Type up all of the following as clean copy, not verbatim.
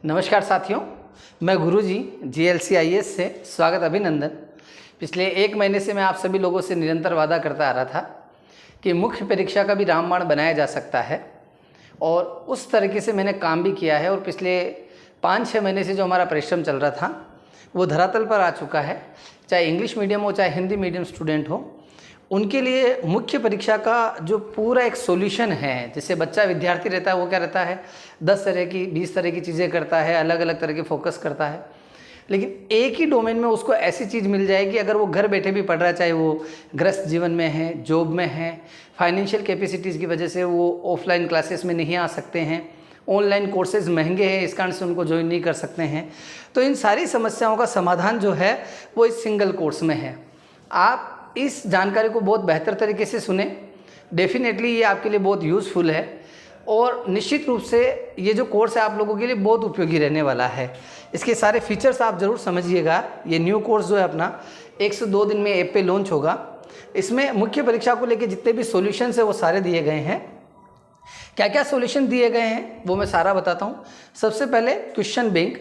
नमस्कार साथियों, मैं गुरुजी GLCIS से स्वागत अभिनंदन। पिछले 1 महीने से मैं आप सभी लोगों से निरंतर वादा करता आ रहा था कि मुख्य परीक्षा का भी रामबाण बनाया जा सकता है और उस तरीके से मैंने काम भी किया है और पिछले 5-6 महीने से जो हमारा परिश्रम चल रहा था वो धरातल पर आ चुका है। चाहे इंग्लिश मीडियम हो चाहे हिंदी मीडियम स्टूडेंट हो, उनके लिए मुख्य परीक्षा का जो पूरा एक सॉल्यूशन है, जैसे बच्चा विद्यार्थी रहता है वो क्या रहता है 10 तरह की 20 तरह की चीज़ें करता है, अलग अलग तरह के फोकस करता है, लेकिन एक ही डोमेन में उसको ऐसी चीज़ मिल जाएगी अगर वो घर बैठे भी पढ़ रहा है, चाहे वो गृहस्थ जीवन में है, जॉब में है, फाइनेंशियल कैपेसिटीज़ की वजह से वो ऑफलाइन क्लासेस में नहीं आ सकते हैं, ऑनलाइन कोर्सेज महंगे हैं इस कारण से उनको ज्वाइन नहीं कर सकते हैं। तो इन सारी समस्याओं का समाधान जो है वो इस सिंगल कोर्स में है। आप इस जानकारी को बहुत बेहतर तरीके से सुने, डेफिनेटली ये आपके लिए बहुत यूज़फुल है और निश्चित रूप से ये जो कोर्स है आप लोगों के लिए बहुत उपयोगी रहने वाला है। इसके सारे फीचर्स आप ज़रूर समझिएगा। ये न्यू कोर्स जो है अपना 1 से 2 दिन में ऐप पे लॉन्च होगा। इसमें मुख्य परीक्षा को लेकर जितने भी सॉल्यूशंस है वो सारे दिए गए हैं। क्या क्या सॉल्यूशन दिए गए हैं वो मैं सारा बताता हूँ। सबसे पहले क्वेश्चन बैंक,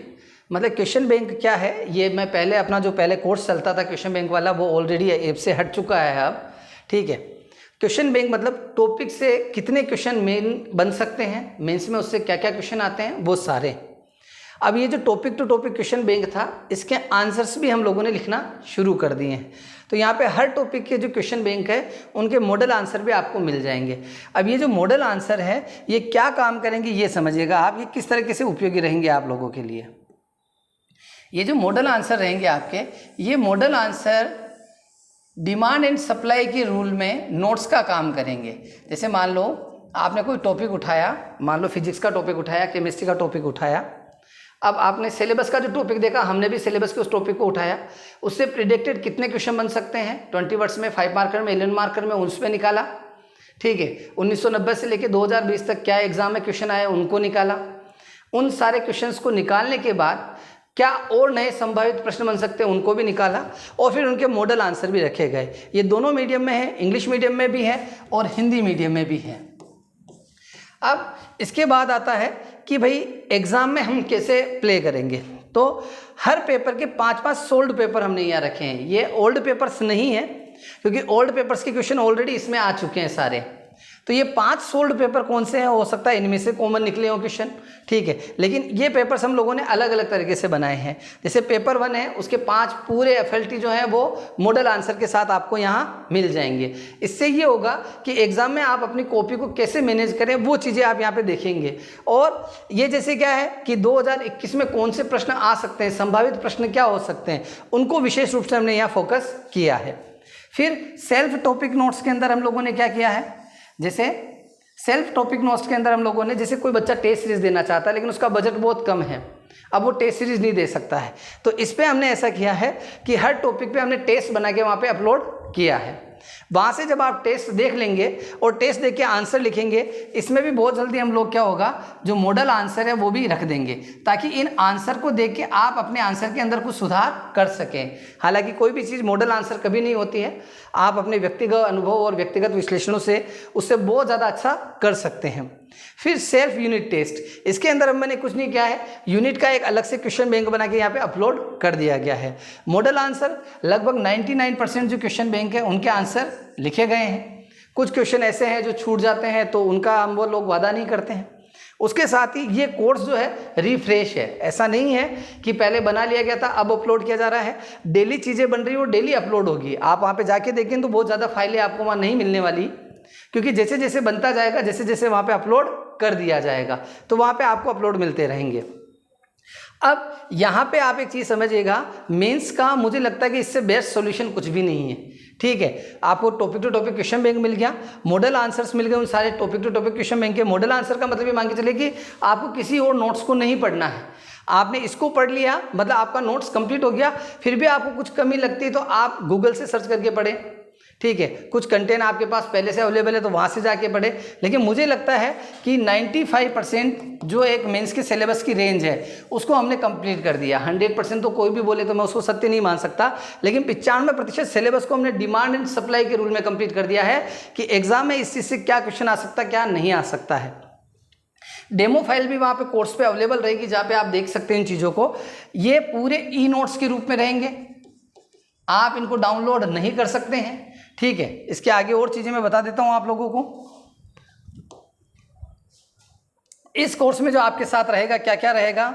मतलब क्वेश्चन बैंक क्या है, ये मैं पहले अपना जो पहले कोर्स चलता था क्वेश्चन बैंक वाला वो ऑलरेडी ऐप से हट चुका है अब, ठीक है। क्वेश्चन बैंक मतलब टॉपिक से कितने क्वेश्चन मेन बन सकते हैं, मेंस में उससे क्या क्या क्वेश्चन आते हैं वो सारे। अब ये जो topic to topic question bank था इसके आंसर्स भी हम लोगों ने लिखना शुरू कर दिए हैं। तो यहाँ पे हर टॉपिक के जो क्वेश्चन बैंक है उनके मॉडल आंसर भी आपको मिल जाएंगे। अब ये जो मॉडल आंसर है ये क्या काम करेंगे ये समझिएगा आप, ये किस तरीके से उपयोगी रहेंगे आप लोगों के लिए। ये जो मॉडल आंसर रहेंगे आपके, ये model answer demand and supply के रूल में नोट्स का काम करेंगे। जैसे मान लो आपने कोई टॉपिक उठाया, मान लो फिजिक्स का टॉपिक उठाया, केमिस्ट्री का टॉपिक उठाया, अब आपने सिलेबस का जो टॉपिक देखा, हमने भी सिलेबस के उस टॉपिक को उठाया, उससे प्रिडिक्टेड कितने क्वेश्चन बन सकते हैं 20 वर्ड्स में, 5 मार्कर में, 11 मार्कर में, उसमें निकाला, ठीक है। 1990 से लेकर 2020 तक क्या एग्जाम में क्वेश्चन आए उनको निकाला। उन सारे क्वेश्चंस को निकालने के बाद क्या और नए संभावित प्रश्न बन सकते हैं उनको भी निकाला और फिर उनके मॉडल आंसर भी रखे गए। ये दोनों मीडियम में है, इंग्लिश मीडियम में भी है और हिंदी मीडियम में भी है। अब इसके बाद आता है कि भाई एग्ज़ाम में हम कैसे प्ले करेंगे। तो हर पेपर के 5-5 सोल्ड पेपर हमने यहाँ रखे हैं। ये ओल्ड पेपर्स नहीं है क्योंकि ओल्ड पेपर्स के क्वेश्चन ऑलरेडी इसमें आ चुके हैं सारे। तो ये 5 सोल्ड पेपर कौन से हैं, हो सकता है इनमें से कॉमन निकले हो क्वेश्चन, ठीक है। लेकिन ये पेपर्स हम लोगों ने अलग अलग तरीके से बनाए हैं। जैसे पेपर 1 है उसके 5 पूरे FLT जो हैं वो मॉडल आंसर के साथ आपको यहाँ मिल जाएंगे। इससे ये होगा कि एग्जाम में आप अपनी कॉपी को कैसे मैनेज करें वो चीज़ें आप यहाँ पे देखेंगे। और ये जैसे क्या है कि 2021 में कौन से प्रश्न आ सकते हैं, संभावित प्रश्न क्या हो सकते हैं, उनको विशेष रूप से हमने यहाँ फोकस किया है। फिर सेल्फ टॉपिक नोट्स के अंदर हम लोगों ने क्या किया है, जैसे सेल्फ टॉपिक नोट्स के अंदर हम लोगों ने, जैसे कोई बच्चा टेस्ट सीरीज देना चाहता है लेकिन उसका बजट बहुत कम है, अब वो टेस्ट सीरीज नहीं दे सकता है, तो इस पे हमने ऐसा किया है कि हर टॉपिक पे हमने टेस्ट बना के वहाँ पे अपलोड किया है। वहाँ से जब आप टेस्ट देख लेंगे और टेस्ट देख के आंसर लिखेंगे, इसमें भी बहुत जल्दी हम लोग क्या होगा जो मॉडल आंसर है वो भी रख देंगे ताकि इन आंसर को देख के आप अपने आंसर के अंदर कुछ सुधार कर सकें। हालांकि कोई भी चीज़ मॉडल आंसर कभी नहीं होती है, आप अपने व्यक्तिगत अनुभव और व्यक्तिगत विश्लेषणों से उससे बहुत ज़्यादा अच्छा कर सकते हैं। फिर सेल्फ यूनिट टेस्ट, इसके अंदर हम मैंने कुछ नहीं किया है, यूनिट का एक अलग से क्वेश्चन बैंक बना के यहाँ पे अपलोड कर दिया गया है। मॉडल आंसर लगभग 99% जो क्वेश्चन बैंक है उनके आंसर लिखे गए हैं। कुछ क्वेश्चन ऐसे हैं जो छूट जाते हैं तो उनका हम वो लोग वादा नहीं करते हैं। उसके साथ ही ये कोर्स जो है रिफ्रेश है, ऐसा नहीं है कि पहले बना लिया गया था अब अपलोड किया जा रहा है। डेली चीज़ें बन रही है और डेली अपलोड होगी। आप वहाँ पे जाके देखें तो बहुत ज़्यादा फाइलें आपको वहाँ नहीं मिलने वाली, क्योंकि जैसे जैसे बनता जाएगा, जैसे जैसे वहाँ पे अपलोड कर दिया जाएगा तो वहाँ पे आपको अपलोड मिलते रहेंगे। अब यहाँ पे आप एक चीज़ समझिएगा, मेंस का मुझे लगता है कि इससे बेस्ट सॉल्यूशन कुछ भी नहीं है, ठीक है। आपको topic to topic question bank मिल गया, मॉडल आंसर्स मिल गए, उन सारे topic to topic question bank के मॉडल आंसर का मतलब ये मान के चलिए कि आपको किसी और नोट्स को नहीं पढ़ना है। आपने इसको पढ़ लिया मतलब आपका नोट्स कंप्लीट हो गया। फिर भी आपको कुछ कमी लगती है तो आप गूगल से सर्च करके पढ़ें, ठीक है। कुछ कंटेंट आपके पास पहले से अवेलेबल है तो वहाँ से जाके पढ़े। लेकिन मुझे लगता है कि 95% जो एक मेंस के सिलेबस की रेंज है उसको हमने कंप्लीट कर दिया। 100% तो कोई भी बोले तो मैं उसको सत्य नहीं मान सकता, लेकिन 95% सिलेबस को हमने डिमांड एंड सप्लाई के रूल में कंप्लीट कर दिया है कि एग्जाम में इस चीज़ से क्या क्वेश्चन आ सकता है क्या नहीं आ सकता है। डेमो फाइल भी वहाँ पे कोर्स पे अवेलेबल रहेगी, जहाँ पे आप देख सकते हैं इन चीज़ों को। ये पूरे ई नोट्स के रूप में रहेंगे, आप इनको डाउनलोड नहीं कर सकते हैं, ठीक है। इसके आगे और चीज़ें मैं बता देता हूँ आप लोगों को। इस कोर्स में जो आपके साथ रहेगा, क्या क्या रहेगा,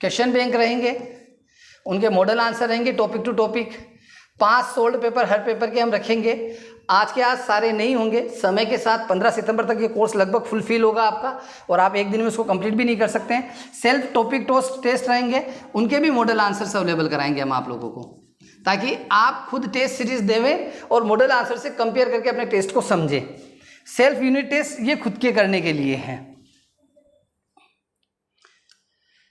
क्वेश्चन बैंक रहेंगे, उनके मॉडल आंसर रहेंगे topic to topic, 5 solved paper हर पेपर के हम रखेंगे। आज के आज सारे नहीं होंगे, समय के साथ 15 सितंबर तक ये कोर्स लगभग फुलफिल होगा आपका, और आप एक दिन में उसको कंप्लीट भी नहीं कर सकते हैं। सेल्फ टॉपिक टेस्ट रहेंगे, उनके भी मॉडल आंसर्स अवेलेबल कराएंगे हम आप लोगों को, ताकि आप खुद टेस्ट सीरीज देवें और मॉडल आंसर से कंपेयर करके अपने टेस्ट को समझें। सेल्फ यूनिट टेस्ट ये खुद के करने के लिए हैं।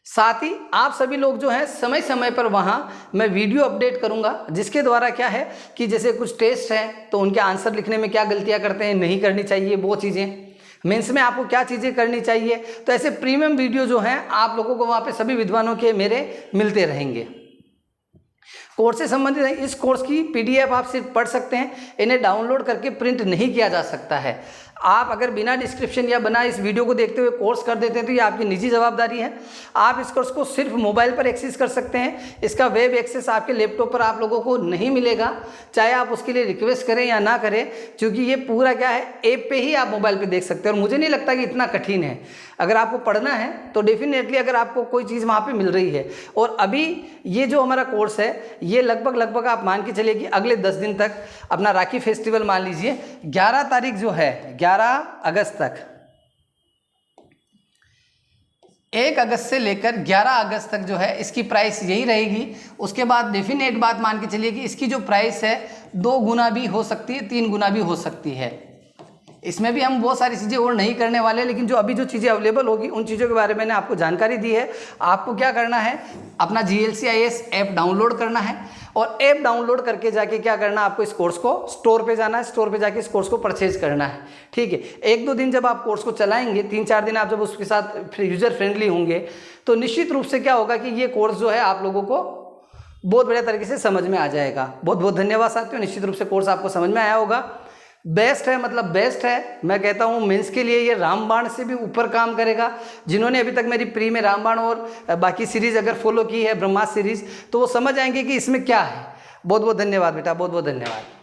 साथ ही आप सभी लोग जो हैं समय समय पर वहाँ मैं वीडियो अपडेट करूँगा, जिसके द्वारा क्या है कि जैसे कुछ टेस्ट हैं तो उनके आंसर लिखने में क्या गलतियाँ करते हैं, नहीं करनी चाहिए वो चीज़ें, मेंस में आपको क्या चीज़ें करनी चाहिए। तो ऐसे प्रीमियम वीडियो जो हैं आप लोगों को वहाँ पे सभी विद्वानों के मेरे मिलते रहेंगे। कोर्स से संबंधित है, इस कोर्स की PDF आप सिर्फ पढ़ सकते हैं, इन्हें डाउनलोड करके प्रिंट नहीं किया जा सकता है। आप अगर बिना डिस्क्रिप्शन या बिना इस वीडियो को देखते हुए कोर्स कर देते हैं तो ये आपकी निजी जवाबदारी है। आप इस कोर्स को सिर्फ मोबाइल पर एक्सेस कर सकते हैं, इसका वेब एक्सेस आपके लैपटॉप पर आप लोगों को नहीं मिलेगा, चाहे आप उसके लिए रिक्वेस्ट करें या ना करें, क्योंकि ये पूरा क्या है, ऐप पे ही आप मोबाइल पे देख सकते हैं। और मुझे नहीं लगता कि इतना कठिन है। अगर आपको पढ़ना है तो डेफिनेटली अगर आपको कोई चीज़ वहाँ पे मिल रही है, और अभी ये जो हमारा कोर्स है ये लगभग आप मान के चलिए कि अगले 10 दिन तक, अपना राखी फेस्टिवल मान लीजिए 11 तारीख जो है, 11 अगस्त तक, 1 अगस्त से लेकर 11 अगस्त तक जो है इसकी प्राइस यही रहेगी। उसके बाद डेफिनेट बात मान के चलिए कि इसकी जो प्राइस है 2 गुना भी हो सकती है, 3 गुना भी हो सकती है। इसमें भी हम बहुत सारी चीज़ें और नहीं करने वाले, लेकिन जो अभी जो चीज़ें अवेलेबल होगी उन चीज़ों के बारे में मैंने आपको जानकारी दी है। आपको क्या करना है, अपना GLCIS ऐप डाउनलोड करना है, और ऐप डाउनलोड करके जाके क्या करना, आपको इस कोर्स को स्टोर पे जाना है, स्टोर पे जाके इस कोर्स को परचेज करना है, ठीक है। 1-2 दिन जब आप कोर्स को चलाएंगे, 3-4 दिन आप जब उसके साथ यूजर फ्रेंडली होंगे, तो निश्चित रूप से क्या होगा कि ये कोर्स जो है आप लोगों को बहुत बढ़िया तरीके से समझ में आ जाएगा। बहुत बहुत धन्यवाद साथियों, निश्चित रूप से कोर्स आपको समझ में आया होगा। बेस्ट है, मतलब बेस्ट है। मैं कहता हूँ मेंस के लिए ये रामबाण से भी ऊपर काम करेगा। जिन्होंने अभी तक मेरी प्री में रामबाण और बाकी सीरीज अगर फॉलो की है, ब्रह्मास्त्र सीरीज, तो वो समझ आएंगे कि इसमें क्या है। बहुत बहुत धन्यवाद बेटा, बहुत बहुत धन्यवाद।